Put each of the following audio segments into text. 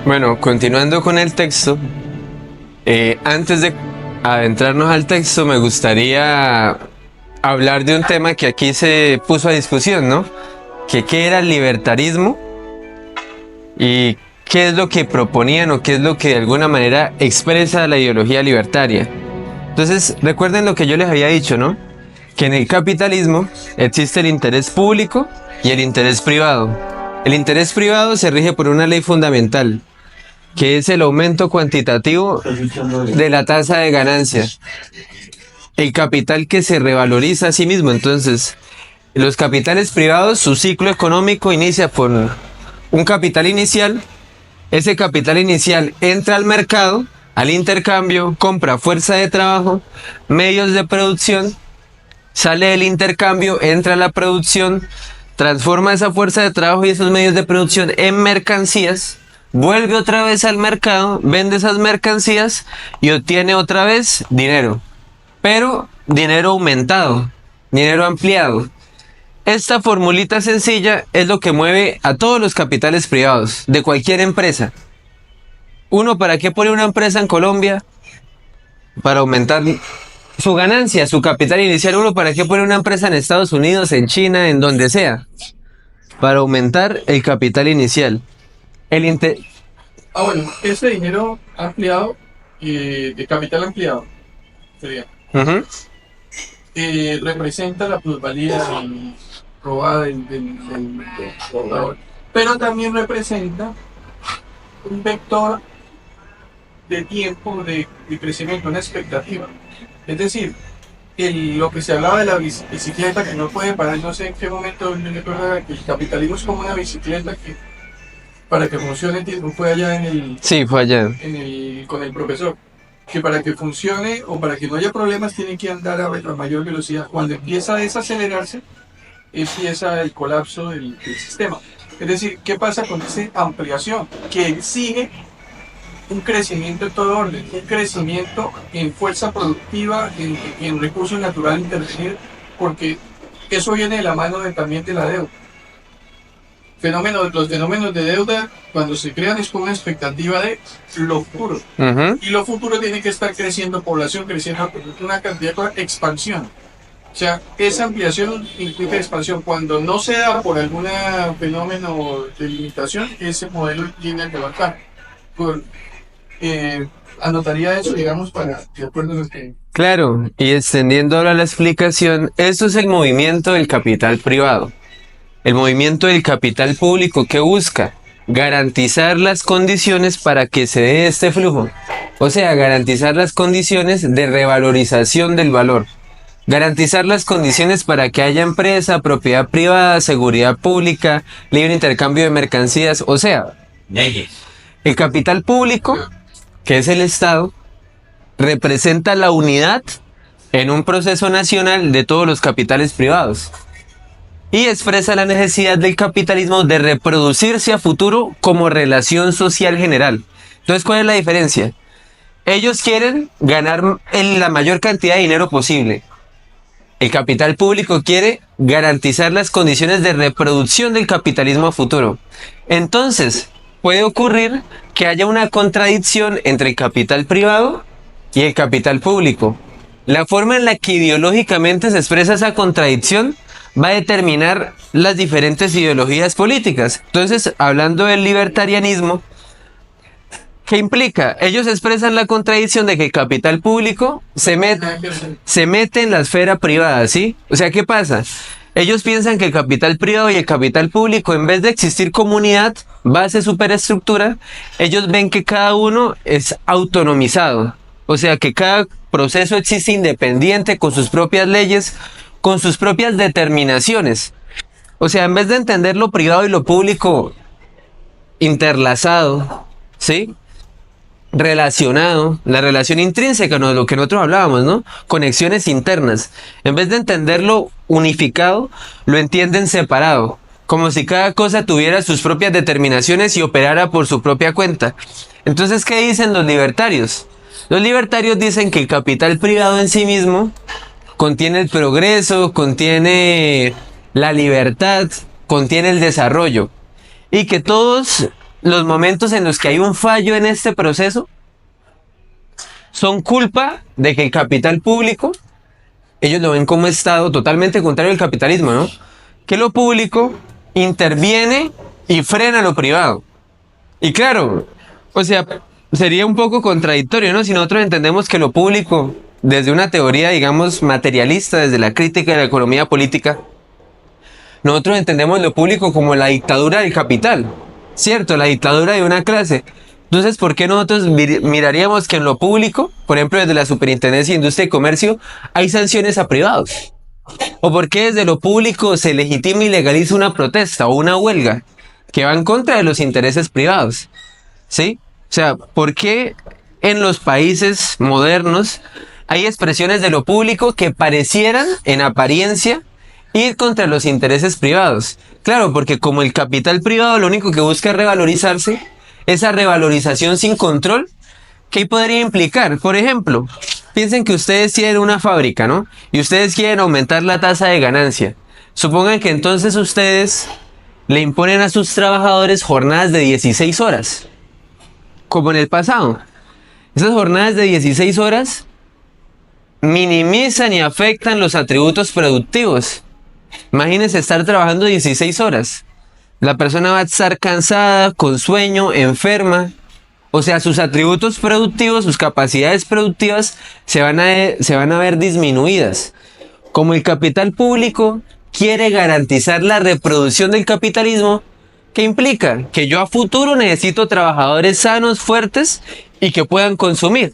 Bueno, continuando con el texto, antes de adentrarnos al texto, me gustaría hablar de un tema que aquí se puso a discusión, ¿no? Que qué era el libertarismo y qué es lo que proponían o qué es lo que de alguna manera expresa la ideología libertaria. Entonces, recuerden lo que yo les había dicho, ¿no? Que en el capitalismo existe el interés público y el interés privado. El interés privado se rige por una ley fundamental, que es el aumento cuantitativo de la tasa de ganancia, el capital que se revaloriza a sí mismo. Entonces, los capitales privados, su ciclo económico inicia por un capital inicial. Ese capital inicial entra al mercado, al intercambio, compra fuerza de trabajo, medios de producción, sale del intercambio, entra a la producción, transforma esa fuerza de trabajo y esos medios de producción en mercancías, vuelve otra vez al mercado, vende esas mercancías y obtiene otra vez dinero, pero dinero aumentado, dinero ampliado. Esta formulita sencilla es lo que mueve a todos los capitales privados de cualquier empresa. Uno, ¿para qué pone una empresa en Colombia? Para aumentar su ganancia, su capital inicial. Uno, ¿para qué pone una empresa en Estados Unidos, en China, en donde sea? Para aumentar el capital inicial. Bueno, ese dinero ampliado, de capital ampliado, sería, Ujú. representa la plusvalía robada del trabajador, pero también representa un vector de tiempo de crecimiento, una expectativa. Es decir, lo que se hablaba de la bicicleta que no puede parar, no sé en qué momento me recuerdo que el capitalismo es como una bicicleta que para que funcione fue allá Sí, fue allá. con el profesor, que para que funcione o para que no haya problemas tiene que andar a mayor velocidad. Cuando empieza a desacelerarse, empieza el colapso del sistema. Es decir, ¿qué pasa con esa ampliación? Que exige un crecimiento en todo orden, un crecimiento en fuerza productiva, en recursos naturales intervenir, porque eso viene de la mano también de la deuda. Los fenómenos de deuda, cuando se crean, es con una expectativa de lo futuro. Ujú. Y lo futuro tiene que estar creciendo, población creciendo, una cantidad de cosas, expansión. O sea, esa ampliación implica expansión. Cuando no se da por algún fenómeno de limitación, ese modelo tiene que bajar. Anotaría eso, digamos, para de acuerdo a lo que... Claro, y extendiendo ahora la explicación, esto es el movimiento del capital privado. El movimiento del capital público que busca garantizar las condiciones para que se dé este flujo. O sea, garantizar las condiciones de revalorización del valor. Garantizar las condiciones para que haya empresa, propiedad privada, seguridad pública, libre intercambio de mercancías. O sea, el capital público, que es el Estado, representa la unidad en un proceso nacional de todos los capitales privados. Y expresa la necesidad del capitalismo de reproducirse a futuro como relación social general. Entonces, ¿cuál es la diferencia? Ellos quieren ganar la mayor cantidad de dinero posible. El capital público quiere garantizar las condiciones de reproducción del capitalismo a futuro. Entonces, puede ocurrir que haya una contradicción entre el capital privado y el capital público. La forma en la que ideológicamente se expresa esa contradicción va a determinar las diferentes ideologías políticas. Entonces, hablando del libertarianismo, ¿qué implica? Ellos expresan la contradicción de que el capital público se mete en la esfera privada, ¿sí? O sea, ¿qué pasa? Ellos piensan que el capital privado y el capital público, en vez de existir comunidad, base, superestructura, ellos ven que cada uno es autonomizado. O sea, que cada proceso existe independiente, con sus propias leyes, con sus propias determinaciones. O sea, en vez de entender lo privado y lo público interlazado, ¿sí? Relacionado, la relación intrínseca, ¿no? Lo que nosotros hablábamos, ¿no? Conexiones internas. En vez de entenderlo unificado, lo entienden separado, como si cada cosa tuviera sus propias determinaciones y operara por su propia cuenta. Entonces, ¿qué dicen los libertarios? Los libertarios dicen que el capital privado en sí mismo contiene el progreso, contiene la libertad, contiene el desarrollo, y que todos los momentos en los que hay un fallo en este proceso son culpa de que el capital público, ellos lo ven como Estado totalmente contrario al capitalismo, ¿no? Que lo público interviene y frena lo privado. Y claro, o sea, sería un poco contradictorio, ¿no? Si nosotros entendemos que lo público, desde una teoría, digamos, materialista, desde la crítica de la economía política, nosotros entendemos lo público como la dictadura del capital, ¿cierto? La dictadura de una clase. Entonces, ¿por qué nosotros miraríamos que en lo público, por ejemplo, desde la Superintendencia de Industria y Comercio, hay sanciones a privados? ¿O por qué desde lo público se legitima y legaliza una protesta o una huelga que va en contra de los intereses privados? ¿Sí? O sea, ¿por qué en los países modernos hay expresiones de lo público que parecieran, en apariencia, ir contra los intereses privados? Claro, porque como el capital privado lo único que busca es revalorizarse, esa revalorización sin control, ¿qué podría implicar? Por ejemplo, piensen que ustedes tienen una fábrica, ¿no? Y ustedes quieren aumentar la tasa de ganancia. Supongan que entonces ustedes le imponen a sus trabajadores jornadas de 16 horas, como en el pasado. Esas jornadas de 16 horas minimizan y afectan los atributos productivos. Imagínense estar trabajando 16 horas. La persona va a estar cansada, con sueño, enferma. O sea, sus atributos productivos, sus capacidades productivas se van a ver disminuidas. Como el capital público quiere garantizar la reproducción del capitalismo, ¿qué implica? Que yo a futuro necesito trabajadores sanos, fuertes y que puedan consumir,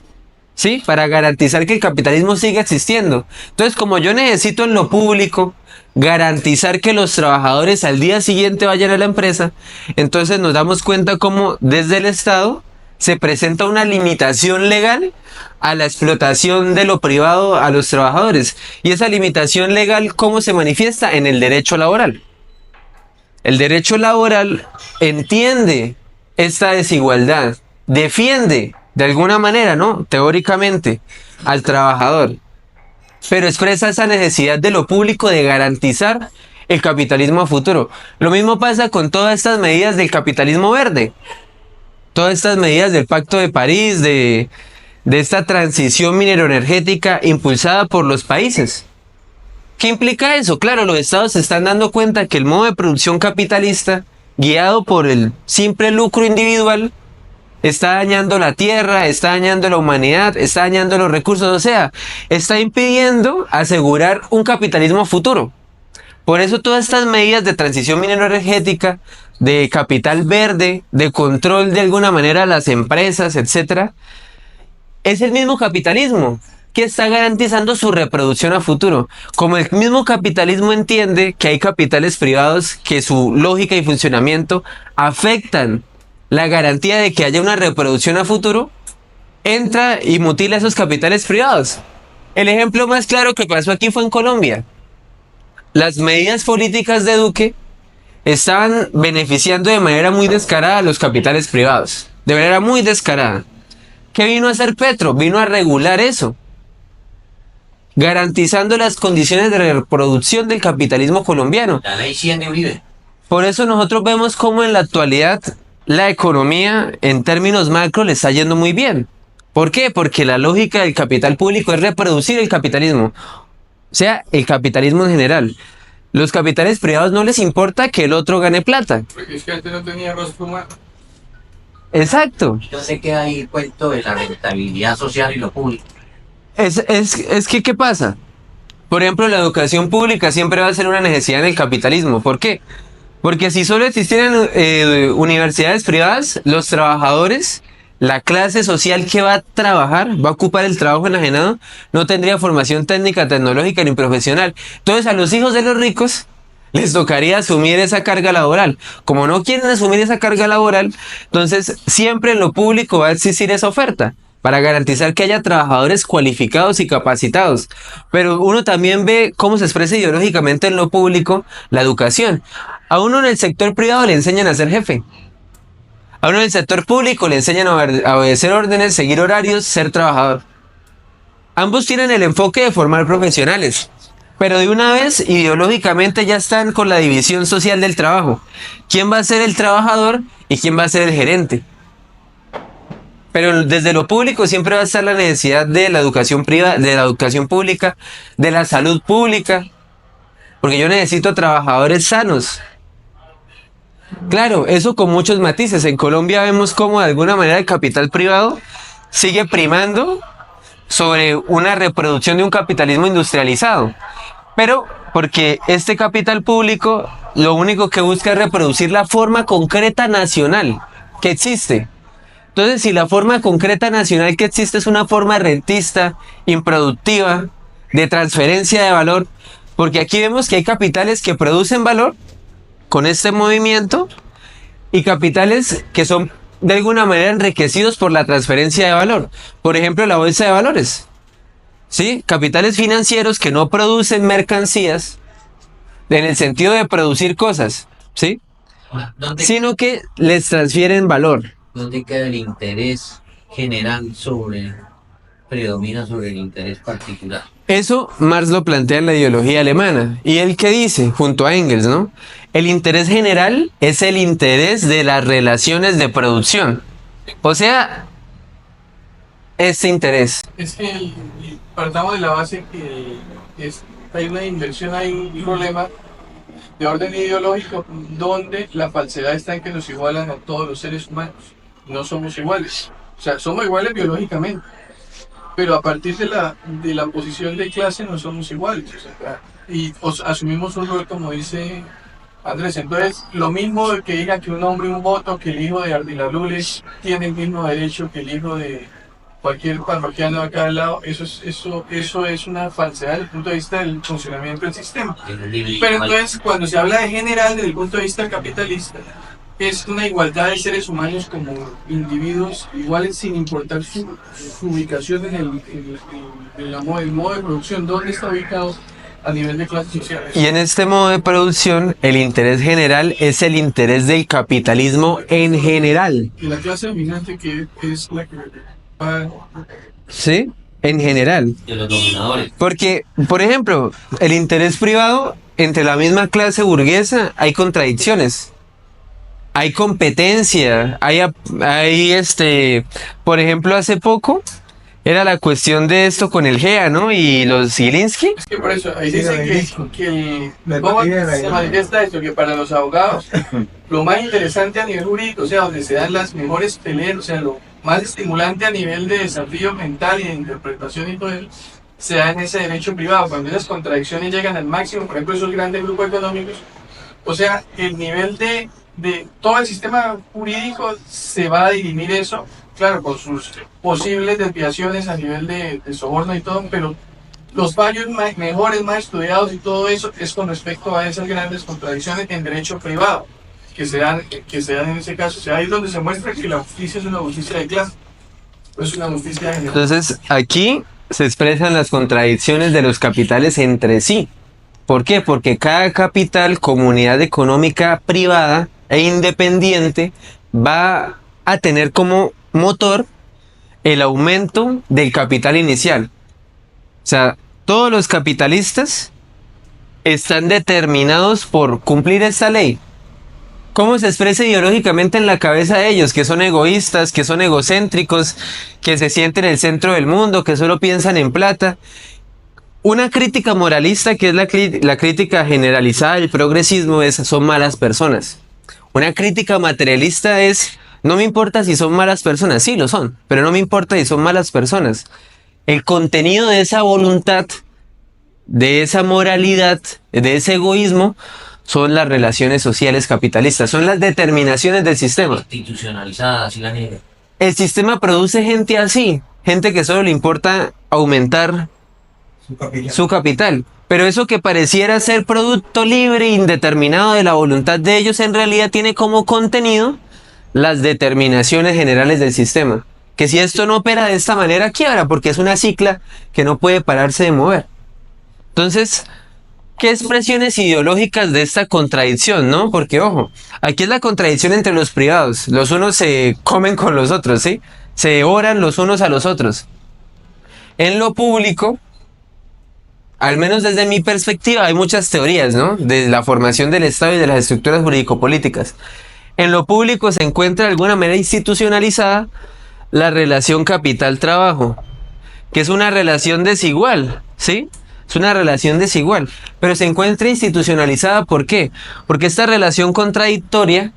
¿sí? Para garantizar que el capitalismo siga existiendo. Entonces, como yo necesito en lo público garantizar que los trabajadores al día siguiente vayan a la empresa, entonces nos damos cuenta cómo desde el Estado se presenta una limitación legal a la explotación de lo privado a los trabajadores. Y esa limitación legal, ¿cómo se manifiesta? En el derecho laboral. El derecho laboral entiende esta desigualdad, defiende de alguna manera, ¿no? Teóricamente, al trabajador, pero expresa esa necesidad de lo público de garantizar el capitalismo a futuro. Lo mismo pasa con todas estas medidas del capitalismo verde, todas estas medidas del Pacto de París, de esta transición mineroenergética impulsada por los países. ¿Qué implica eso? Claro, los estados se están dando cuenta que el modo de producción capitalista, guiado por el simple lucro individual, está dañando la tierra, está dañando la humanidad, está dañando los recursos, o sea, está impidiendo asegurar un capitalismo futuro. Por eso todas estas medidas de transición mineroenergética, de capital verde, de control de alguna manera a las empresas, etcétera, es el mismo capitalismo que está garantizando su reproducción a futuro. Como el mismo capitalismo entiende que hay capitales privados que su lógica y funcionamiento afectan la garantía de que haya una reproducción a futuro, entra y mutila esos capitales privados. El ejemplo más claro que pasó aquí fue en Colombia. Las medidas políticas de Duque estaban beneficiando de manera muy descarada a los capitales privados. De manera muy descarada. ¿Qué vino a hacer Petro? Vino a regular eso, garantizando las condiciones de reproducción del capitalismo colombiano. La ley 100 de Uribe. Por eso nosotros vemos cómo en la actualidad la economía en términos macro le está yendo muy bien. ¿Por qué? Porque la lógica del capital público es reproducir el capitalismo. O sea, el capitalismo en general. Los capitales privados no les importa que el otro gane plata. Porque es que antes no tenía rostro humano. Exacto. Yo sé que hay cuento de la rentabilidad social y lo público. Es que, ¿qué pasa? Por ejemplo, la educación pública siempre va a ser una necesidad en el capitalismo. ¿Por qué? Porque si solo existieran universidades privadas, los trabajadores, la clase social que va a trabajar, va a ocupar el trabajo enajenado, no tendría formación técnica, tecnológica ni profesional. Entonces a los hijos de los ricos les tocaría asumir esa carga laboral. Como no quieren asumir esa carga laboral, entonces siempre en lo público va a existir esa oferta para garantizar que haya trabajadores cualificados y capacitados. Pero uno también ve cómo se expresa ideológicamente en lo público la educación. A uno en el sector privado le enseñan a ser jefe. A uno en el sector público le enseñan a obedecer órdenes, seguir horarios, ser trabajador. Ambos tienen el enfoque de formar profesionales. Pero de una vez, ideológicamente ya están con la división social del trabajo. ¿Quién va a ser el trabajador y quién va a ser el gerente? Pero desde lo público siempre va a estar la necesidad de la educación privada, de la educación pública, de la salud pública, porque yo necesito trabajadores sanos. Claro, eso con muchos matices. En Colombia vemos cómo de alguna manera el capital privado sigue primando sobre una reproducción de un capitalismo industrializado. Pero porque este capital público lo único que busca es reproducir la forma concreta nacional que existe. Entonces, si la forma concreta nacional que existe es una forma rentista, improductiva, de transferencia de valor, porque aquí vemos que hay capitales que producen valor con este movimiento y capitales que son de alguna manera enriquecidos por la transferencia de valor. Por ejemplo, la bolsa de valores. ¿Sí? Capitales financieros que no producen mercancías en el sentido de producir cosas, ¿sí? Sino que les transfieren valor. ¿Dónde queda el interés general predomina sobre el interés particular? Eso Marx lo plantea en la ideología alemana. ¿Y él qué dice? Junto a Engels, ¿no? El interés general es el interés de las relaciones de producción. O sea, este interés. Es que partamos de la base que hay una inversión, hay un problema de orden ideológico donde la falsedad está en que nos igualan a todos los seres humanos. No somos iguales. O sea, somos iguales biológicamente, pero a partir de la posición de clase no somos iguales. O sea, y asumimos un rol, como dice Andrés. Entonces, lo mismo que diga que un hombre un voto, que el hijo de Ardila Lules tiene el mismo derecho que el hijo de cualquier parroquiano de acá al lado, eso es una falsedad desde el punto de vista del funcionamiento del sistema. Pero entonces, cuando se habla de general desde el punto de vista capitalista, es una igualdad de seres humanos como individuos iguales sin importar su ubicación en el modo de producción, dónde está ubicado a nivel de clases sociales. Y en este modo de producción, el interés general es el interés del capitalismo en general. Y la clase dominante que es la que ¿Sí? En general. De los dominadores. Porque, por ejemplo, el interés privado, entre la misma clase burguesa, hay contradicciones. Hay competencia, por ejemplo, hace poco era la cuestión de esto con el GEA, ¿no? Y los Zielinski. Es que por eso, ahí dice que ¿cómo se manifiesta esto? Que para los abogados, lo más interesante a nivel jurídico, o sea, donde se dan las mejores peleas, o sea, lo más estimulante a nivel de desafío mental y de interpretación y todo eso, se da en ese derecho privado. Cuando esas contradicciones llegan al máximo, por ejemplo, esos grandes grupos económicos, o sea, el nivel de todo el sistema jurídico se va a dirimir eso, claro, con sus posibles desviaciones a nivel de soborno y todo, pero los fallos mejores, más estudiados y todo eso es con respecto a esas grandes contradicciones en derecho privado que se dan en ese caso. O sea, ahí es donde se muestra que la justicia es una justicia de clase, no es una justicia general. Entonces, aquí se expresan las contradicciones de los capitales entre sí. ¿Por qué? Porque cada capital, comunidad económica privada e independiente, va a tener como motor el aumento del capital inicial. O sea, todos los capitalistas están determinados por cumplir esta ley. ¿Cómo se expresa ideológicamente en la cabeza de ellos? Que son egoístas, que son egocéntricos, que se sienten en el centro del mundo, que solo piensan en plata. Una crítica moralista, que es la crítica generalizada del progresismo, son malas personas. Una crítica materialista es, no me importa si son malas personas, sí lo son, pero no me importa si son malas personas. El contenido de esa voluntad, de esa moralidad, de ese egoísmo, son las relaciones sociales capitalistas, son las determinaciones del sistema. Institucionalizadas y la negra. El sistema produce gente así, gente que solo le importa aumentar su capital. Pero eso que pareciera ser producto libre e indeterminado de la voluntad de ellos, en realidad tiene como contenido las determinaciones generales del sistema. Que si esto no opera de esta manera, quiebra, porque es una cicla que no puede pararse de mover. Entonces, ¿qué expresiones ideológicas de esta contradicción, no? Porque, ojo, aquí es la contradicción entre los privados. Los unos se comen con los otros, ¿sí? Se devoran los unos a los otros. En lo público, al menos desde mi perspectiva, hay muchas teorías, ¿no? De la formación del Estado y de las estructuras jurídico-políticas. En lo público se encuentra de alguna manera institucionalizada la relación capital-trabajo, que es una relación desigual, ¿sí? Es una relación desigual, pero se encuentra institucionalizada, ¿por qué? Porque esta relación contradictoria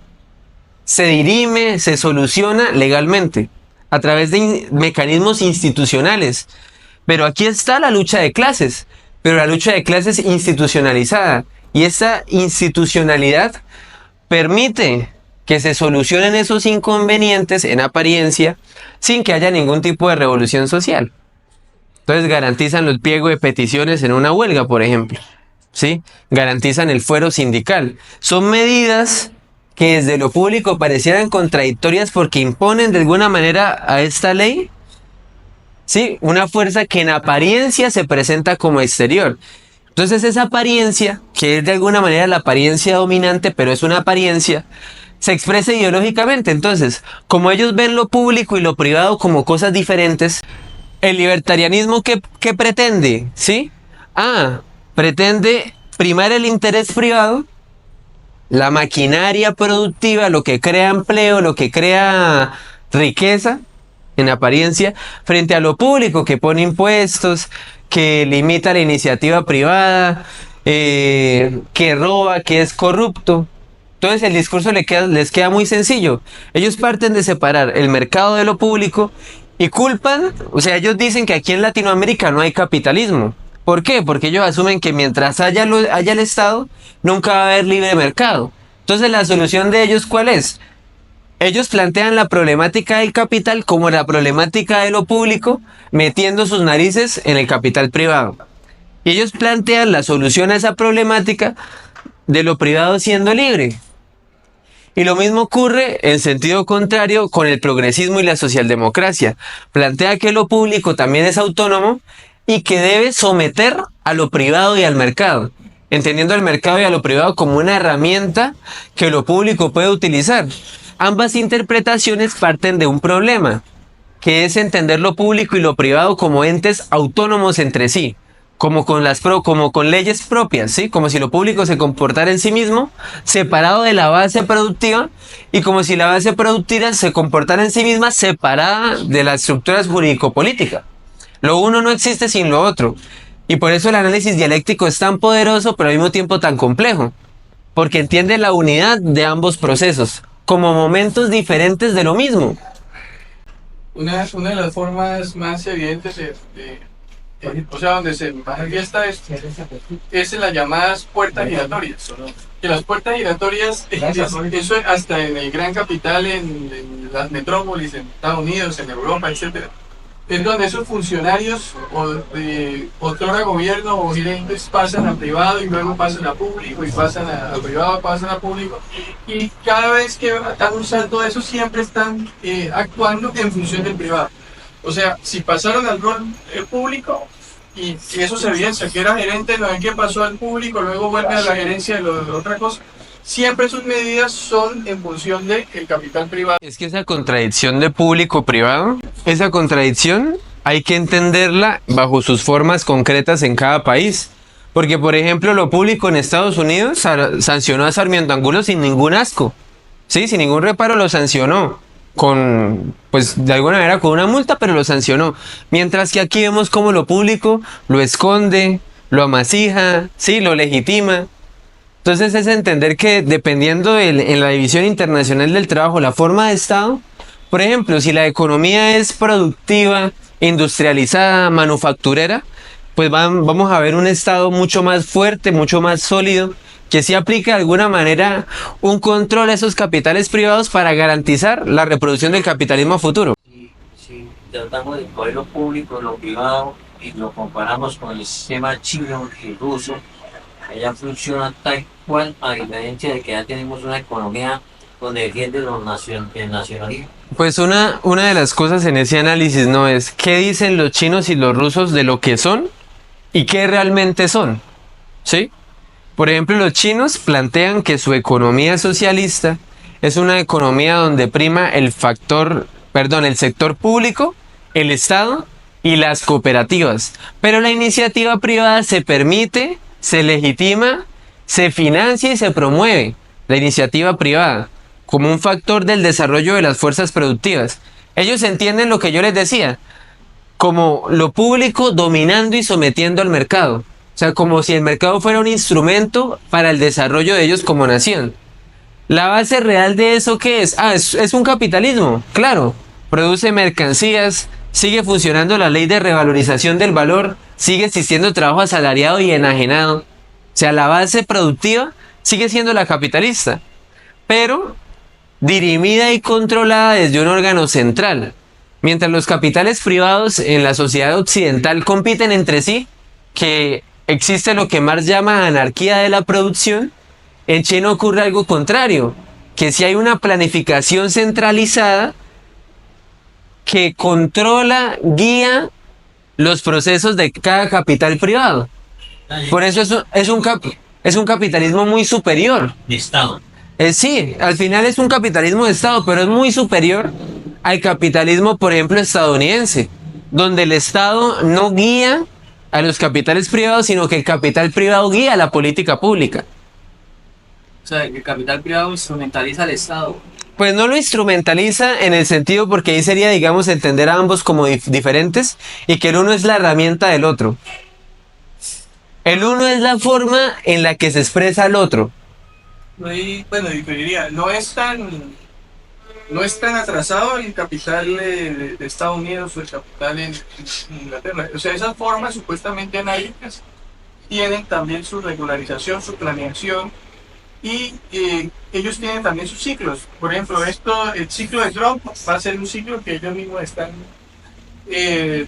se dirime, se soluciona legalmente, a través de mecanismos institucionales. Pero aquí está la lucha de clases, pero la lucha de clases institucionalizada. Y esa institucionalidad permite que se solucionen esos inconvenientes en apariencia sin que haya ningún tipo de revolución social. Entonces garantizan los pliegos de peticiones en una huelga, por ejemplo, ¿sí? Garantizan el fuero sindical. Son medidas que desde lo público parecieran contradictorias porque imponen de alguna manera a esta ley, ¿sí?, una fuerza que en apariencia se presenta como exterior. Entonces esa apariencia, que es de alguna manera la apariencia dominante, pero es una apariencia, se expresa ideológicamente. Entonces, como ellos ven lo público y lo privado como cosas diferentes, el libertarianismo ¿qué pretende? ¿Sí? Pretende primar el interés privado, la maquinaria productiva, lo que crea empleo, lo que crea riqueza, en apariencia, frente a lo público que pone impuestos, que limita la iniciativa privada, que roba, que es corrupto. Entonces el discurso les queda muy sencillo. Ellos parten de separar el mercado de lo público y culpan, o sea, ellos dicen que aquí en Latinoamérica no hay capitalismo. ¿Por qué? Porque ellos asumen que mientras haya el Estado, nunca va a haber libre mercado. Entonces la solución de ellos, ¿cuál es? Ellos plantean la problemática del capital como la problemática de lo público, metiendo sus narices en el capital privado. Y ellos plantean la solución a esa problemática de lo privado siendo libre. Y lo mismo ocurre en sentido contrario con el progresismo y la socialdemocracia. Plantea que lo público también es autónomo y que debe someter a lo privado y al mercado, entendiendo al mercado y a lo privado como una herramienta que lo público puede utilizar. Ambas interpretaciones parten de un problema, que es entender lo público y lo privado como entes autónomos entre sí, como con leyes propias, ¿sí? Como si lo público se comportara en sí mismo, separado de la base productiva, y como si la base productiva se comportara en sí misma, separada de las estructuras jurídico-políticas. Lo uno no existe sin lo otro, y por eso el análisis dialéctico es tan poderoso, pero al mismo tiempo tan complejo, porque entiende la unidad de ambos procesos, como momentos diferentes de lo mismo. Una de las formas más evidentes o sea, donde se manifiesta es en las llamadas puertas giratorias. Que las puertas giratorias, eso hasta en el gran capital, en las metrópolis, en Estados Unidos, en Europa, etcétera, es donde esos funcionarios o de otrora gobierno o gerentes pasan a privado y luego pasan a público y pasan a privado, pasan a público, y cada vez que dan un salto de eso siempre están actuando en función del privado. O sea, si pasaron al rol público y eso se evidencia que era gerente, no ven que pasó al público, luego vuelve a la gerencia de otra cosa, siempre sus medidas son en función del capital privado. Es que esa contradicción de público-privado, esa contradicción hay que entenderla bajo sus formas concretas en cada país. Porque, por ejemplo, lo público en Estados Unidos sancionó a Sarmiento Angulo sin ningún asco, ¿sí? Sin ningún reparo lo sancionó. Pues de alguna manera con una multa, pero lo sancionó. Mientras que aquí vemos cómo lo público lo esconde, lo amasija, ¿sí? Lo legitima. Entonces es entender que dependiendo en la división internacional del trabajo, la forma de Estado, por ejemplo, si la economía es productiva, industrializada, manufacturera, pues vamos a ver un Estado mucho más fuerte, mucho más sólido, que sí aplica de alguna manera un control a esos capitales privados para garantizar la reproducción del capitalismo a futuro. Si tratamos de coger lo público, lo privado y lo comparamos con el sistema chino y ruso, allá funciona tal cual, a diferencia de que ya tenemos una economía donde defiende el nacionalismo. Pues una de las cosas en ese análisis no es qué dicen los chinos y los rusos de lo que son y qué realmente son, ¿sí? Por ejemplo, los chinos plantean que su economía socialista es una economía donde prima el sector público, el Estado y las cooperativas. Pero la iniciativa privada se permite, se legitima, se financia y se promueve. La iniciativa privada como un factor del desarrollo de las fuerzas productivas. Ellos entienden lo que yo les decía, como lo público dominando y sometiendo al mercado. O sea, como si el mercado fuera un instrumento para el desarrollo de ellos como nación. La base real de eso, ¿qué es? Es un capitalismo, claro. Produce mercancías, sigue funcionando la ley de revalorización del valor, sigue existiendo trabajo asalariado y enajenado. O sea, la base productiva sigue siendo la capitalista, pero dirimida y controlada desde un órgano central. Mientras los capitales privados en la sociedad occidental compiten entre sí, que existe lo que Marx llama anarquía de la producción, en China ocurre algo contrario, que si hay una planificación centralizada que controla, guía los procesos de cada capital privado. Por eso es un capitalismo muy superior. De Estado. Sí, al final es un capitalismo de Estado, pero es muy superior al capitalismo, por ejemplo, estadounidense, donde el Estado no guía a los capitales privados, sino que el capital privado guía la política pública. O sea, que el capital privado instrumentaliza al Estado. Pues no lo instrumentaliza en el sentido, porque ahí sería, digamos, entender a ambos como diferentes y que el uno es la herramienta del otro. El uno es la forma en la que se expresa el otro. Bueno, diferiría, no es tan atrasado el capital de Estados Unidos o el capital en Inglaterra. O sea, esas formas supuestamente anárquicas tienen también su regularización, su planeación, y ellos tienen también sus ciclos. Por ejemplo, el ciclo de Trump va a ser un ciclo que ellos mismos están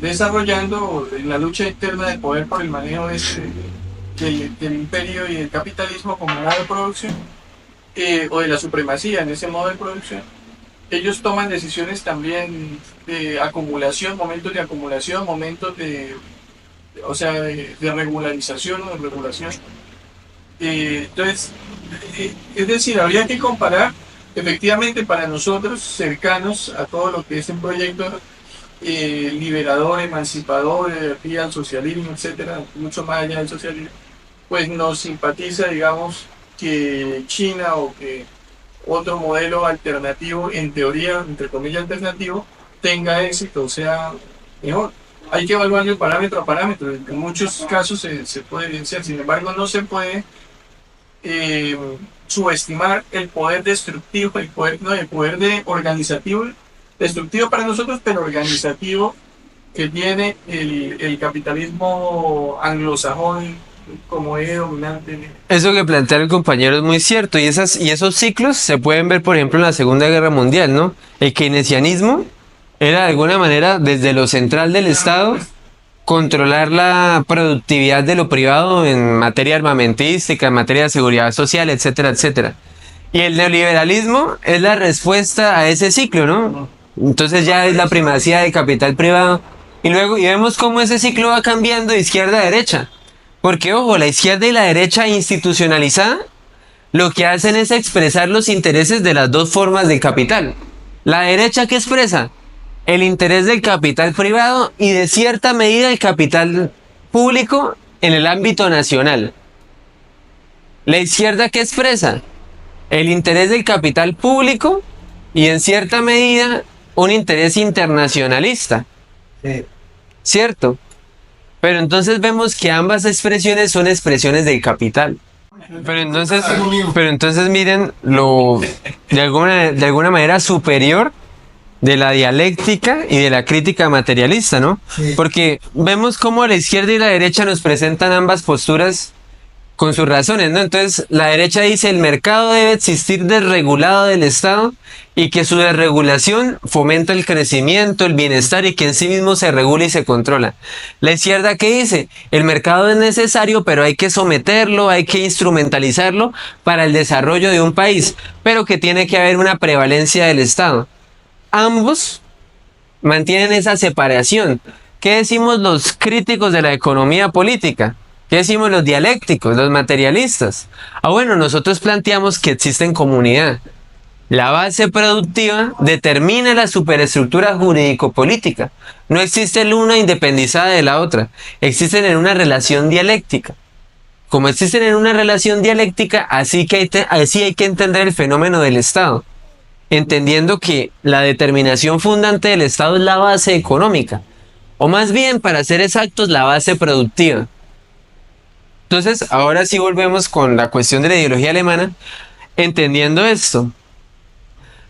desarrollando en la lucha interna de poder por el manejo del imperio y del capitalismo como modo de producción, o de la supremacía en ese modo de producción. Ellos toman decisiones también de acumulación, momentos de acumulación, momentos de regularización o de regulación. Entonces, es decir, habría que comparar efectivamente para nosotros cercanos a todo lo que es un proyecto liberador, emancipador, al socialismo, etcétera, mucho más allá del socialismo, pues nos simpatiza, digamos, que China o que otro modelo alternativo, en teoría, entre comillas alternativo, tenga éxito, o sea mejor. Hay que evaluarlo parámetro a parámetro, en muchos casos se puede evidenciar, sin embargo no se puede subestimar el poder destructivo, el poder organizativo, destructivo para nosotros, pero organizativo, que tiene el capitalismo anglosajón como eje dominante. Eso que plantea el compañero es muy cierto, y esos ciclos se pueden ver, por ejemplo, en la Segunda Guerra Mundial, ¿no? El keynesianismo era de alguna manera, desde lo central del Estado, controlar la productividad de lo privado en materia armamentística, en materia de seguridad social, etcétera, etcétera. Y el neoliberalismo es la respuesta a ese ciclo, ¿no? Entonces ya es la primacía del capital privado. Y vemos cómo ese ciclo va cambiando de izquierda a derecha. Porque, ojo, la izquierda y la derecha institucionalizada lo que hacen es expresar los intereses de las dos formas del capital. La derecha, ¿qué expresa? El interés del capital privado y de cierta medida el capital público en el ámbito nacional. La izquierda, ¿qué expresa? El interés del capital público y en cierta medida un interés internacionalista. Sí. ¿Cierto? Pero entonces vemos que ambas expresiones son expresiones del capital. Pero entonces miren lo de alguna manera superior de la dialéctica y de la crítica materialista, ¿no? Sí. Porque vemos cómo la izquierda y la derecha nos presentan ambas posturas con sus razones, ¿no? Entonces la derecha dice el mercado debe existir desregulado del Estado y que su desregulación fomenta el crecimiento, el bienestar y que en sí mismo se regula y se controla. La izquierda, ¿qué dice? El mercado es necesario, pero hay que someterlo, hay que instrumentalizarlo para el desarrollo de un país, pero que tiene que haber una prevalencia del Estado. Ambos mantienen esa separación. ¿Qué decimos los críticos de la economía política? ¿Qué decimos los dialécticos, los materialistas? Bueno, nosotros planteamos que existe en comunidad. La base productiva determina la superestructura jurídico-política. No existe la una independizada de la otra. Existen en una relación dialéctica. Como existen en una relación dialéctica, así hay que entender el fenómeno del Estado, entendiendo que la determinación fundante del Estado es la base económica, o más bien, para ser exactos, la base productiva. Entonces, ahora sí volvemos con la cuestión de la ideología alemana, entendiendo esto.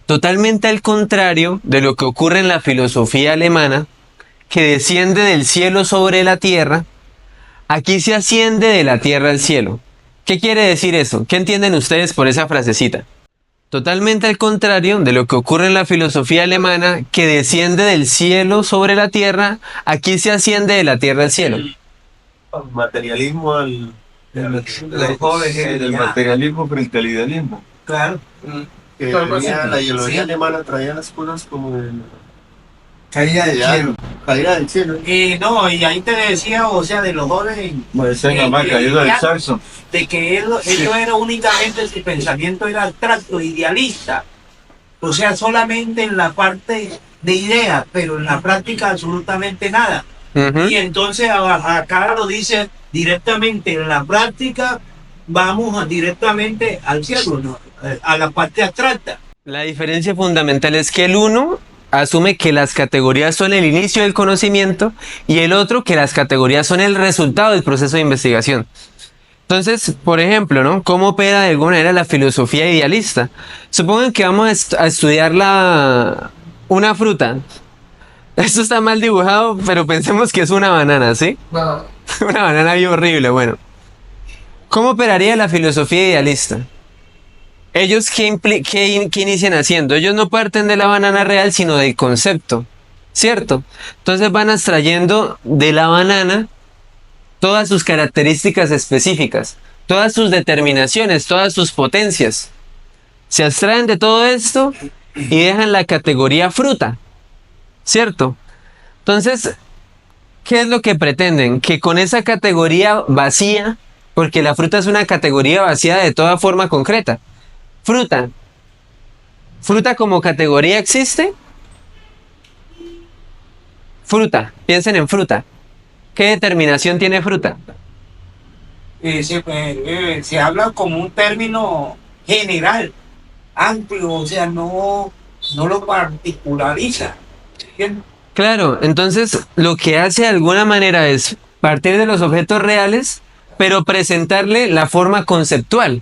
Totalmente al contrario de lo que ocurre en la filosofía alemana, que desciende del cielo sobre la tierra, aquí se asciende de la tierra al cielo. ¿Qué quiere decir eso? ¿Qué entienden ustedes por esa frasecita? Totalmente al contrario de lo que ocurre en la filosofía alemana, que desciende del cielo sobre la tierra, aquí se asciende de la tierra al cielo. Materialismo Los jóvenes el materialismo frente al idealismo. claro, Que Algo así. la ideología alemana traía las cosas como de caída del cielo. caída del cielo. Y no, y ahí te decía, o sea, de los jóvenes, Puede ser mamá caída del saxo. de que ellos era únicamente, su pensamiento era abstracto, idealista. O sea, solamente en la parte de ideas, pero en la práctica absolutamente nada. Ujú. Y entonces acá lo dice directamente, en la práctica vamos directamente al cielo, ¿no? A la parte abstracta. La diferencia fundamental es que el uno asume que las categorías son el inicio del conocimiento y el otro que las categorías son el resultado del proceso de investigación. Entonces, por ejemplo, ¿no? ¿Cómo opera de alguna manera la filosofía idealista? Supongan que vamos a estudiar una fruta. Esto está mal dibujado, pero pensemos que es una banana, ¿sí? No, Una banana bien horrible, bueno. ¿Cómo operaría la filosofía idealista? Ellos, ¿qué inician haciendo? Ellos no parten de la banana real, sino del concepto, ¿cierto? Entonces van abstrayendo de la banana todas sus características específicas, todas sus determinaciones, todas sus potencias. Se abstraen de todo esto y dejan la categoría fruta, ¿cierto? Entonces, ¿qué es lo que pretenden? Que con esa categoría vacía, porque la fruta es una categoría vacía de toda forma concreta. Fruta. ¿Fruta como categoría existe? Fruta. Piensen en fruta. ¿Qué determinación tiene fruta? Se habla como un término general, amplio, o sea, no lo particulariza. ¿Entiendes? Claro, entonces lo que hace de alguna manera es partir de los objetos reales, pero presentarle la forma conceptual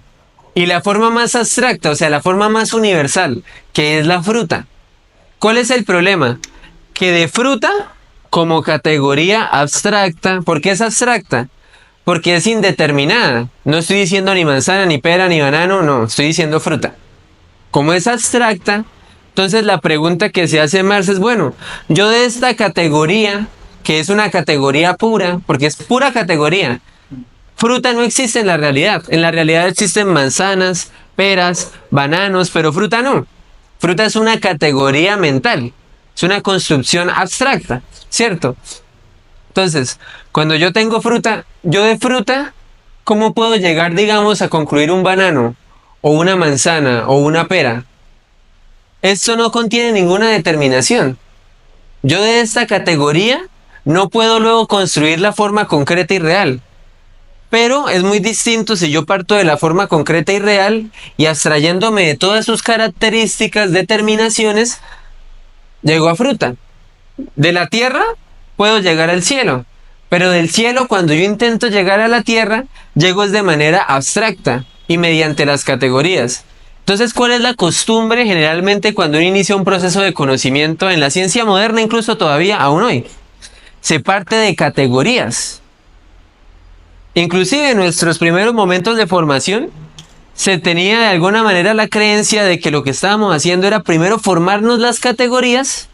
y la forma más abstracta, o sea, la forma más universal, que es la fruta. ¿Cuál es el problema? Que de fruta, como categoría abstracta, ¿por qué es abstracta? Porque es indeterminada. No estoy diciendo ni manzana, ni pera, ni banano, no, estoy diciendo fruta. Como es abstracta, entonces la pregunta que se hace Marx es, bueno, yo de esta categoría, que es una categoría pura, porque es pura categoría, fruta no existe en la realidad. En la realidad existen manzanas, peras, bananos, pero fruta no. Fruta es una categoría mental, es una construcción abstracta, ¿cierto? Entonces, cuando yo tengo fruta, yo de fruta, ¿cómo puedo llegar, digamos, a concluir un banano, o una manzana, o una pera? Esto no contiene ninguna determinación. Yo de esta categoría no puedo luego construir la forma concreta y real. Pero es muy distinto si yo parto de la forma concreta y real y abstrayéndome de todas sus características, determinaciones, llego a fruta. De la tierra puedo llegar al cielo, pero del cielo, cuando yo intento llegar a la tierra, llego es de manera abstracta y mediante las categorías. Entonces, ¿cuál es la costumbre generalmente cuando uno inicia un proceso de conocimiento en la ciencia moderna, incluso todavía aún hoy? Se parte de categorías. Inclusive en nuestros primeros momentos de formación se tenía de alguna manera la creencia de que lo que estábamos haciendo era primero formarnos las categorías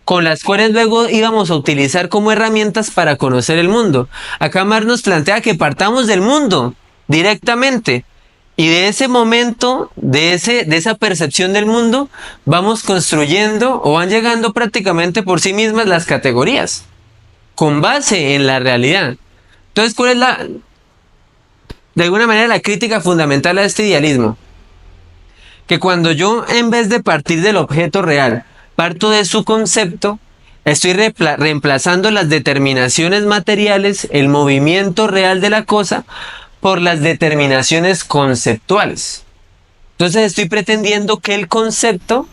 con las cuales luego íbamos a utilizar como herramientas para conocer el mundo. Acá Marx nos plantea que partamos del mundo directamente y de ese momento, de esa percepción del mundo, vamos construyendo o van llegando prácticamente por sí mismas las categorías con base en la realidad. Entonces, ¿cuál es de alguna manera la crítica fundamental a este idealismo? que cuando yo, en vez de partir del objeto real, parto de su concepto, estoy reemplazando las determinaciones materiales, el movimiento real de la cosa, por las determinaciones conceptuales. Entonces estoy pretendiendo que el concepto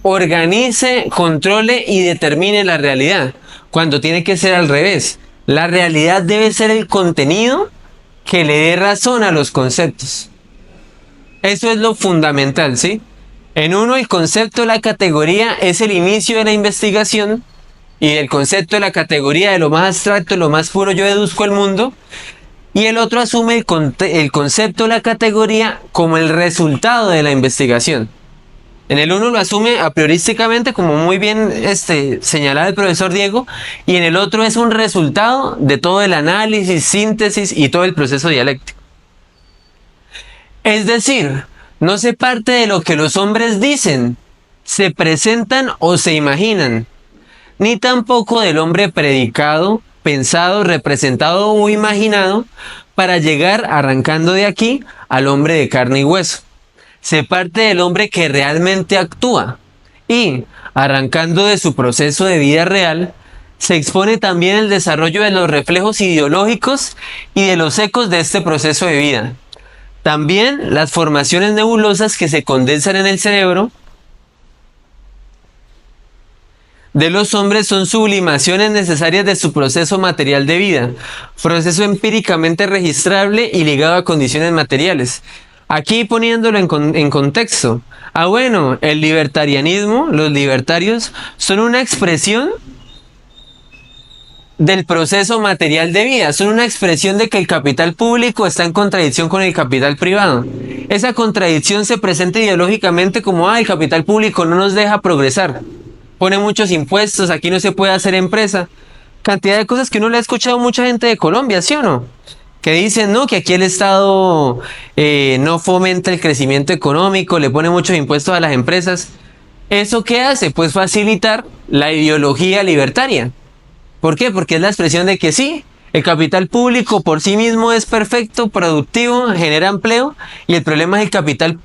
organice, controle y determine la realidad, cuando tiene que ser al revés. La realidad debe ser el contenido que le dé razón a los conceptos. Eso es lo fundamental, ¿sí? En uno, el concepto de la categoría es el inicio de la investigación, y el concepto de la categoría de lo más abstracto, lo más puro, yo deduzco el mundo, y el otro asume el concepto de la categoría como el resultado de la investigación. En el uno lo asume a priorísticamente, como muy bien señalaba el profesor Diego, y en el otro es un resultado de todo el análisis, síntesis y todo el proceso dialéctico. Es decir, no se parte de lo que los hombres dicen, se presentan o se imaginan, ni tampoco del hombre predicado, pensado, representado o imaginado, para llegar, arrancando de aquí, al hombre de carne y hueso. Se parte del hombre que realmente actúa, y, arrancando de su proceso de vida real, se expone también el desarrollo de los reflejos ideológicos y de los ecos de este proceso de vida. También las formaciones nebulosas que se condensan en el cerebro de los hombres son sublimaciones necesarias de su proceso material de vida, proceso empíricamente registrable y ligado a condiciones materiales. Aquí poniéndolo en contexto, bueno, el libertarianismo, los libertarios, son una expresión del proceso material de vida, son una expresión de que el capital público está en contradicción con el capital privado. Esa contradicción se presenta ideológicamente como, el capital público no nos deja progresar, pone muchos impuestos, aquí no se puede hacer empresa. Cantidad de cosas que uno le ha escuchado a mucha gente de Colombia, ¿sí o no? Que dicen, no, que aquí el Estado no fomenta el crecimiento económico, le pone muchos impuestos a las empresas. ¿Eso qué hace? Pues facilitar la ideología libertaria. ¿Por qué? Porque es la expresión de que sí, el capital público por sí mismo es perfecto, productivo, genera empleo, y el problema es el capital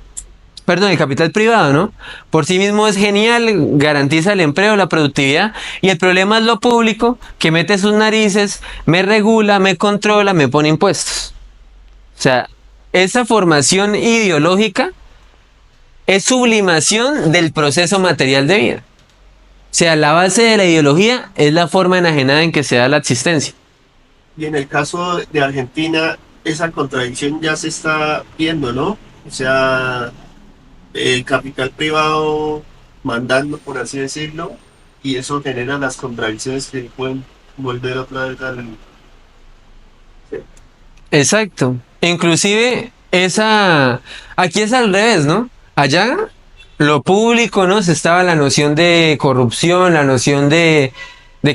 privado, ¿no? Por sí mismo es genial, garantiza el empleo, la productividad, y el problema es lo público, que mete sus narices, me regula, me controla, me pone impuestos. O sea, esa formación ideológica es sublimación del proceso material de vida. O sea, la base de la ideología es la forma enajenada en que se da la existencia. Y en el caso de Argentina, esa contradicción ya se está viendo, ¿no? O sea, el capital privado mandando, por así decirlo, y eso genera las contradicciones que pueden volver otra vez al... Exacto. Inclusive, aquí es al revés, ¿no? Allá, lo público, ¿no? Se estaba la noción de corrupción, la noción de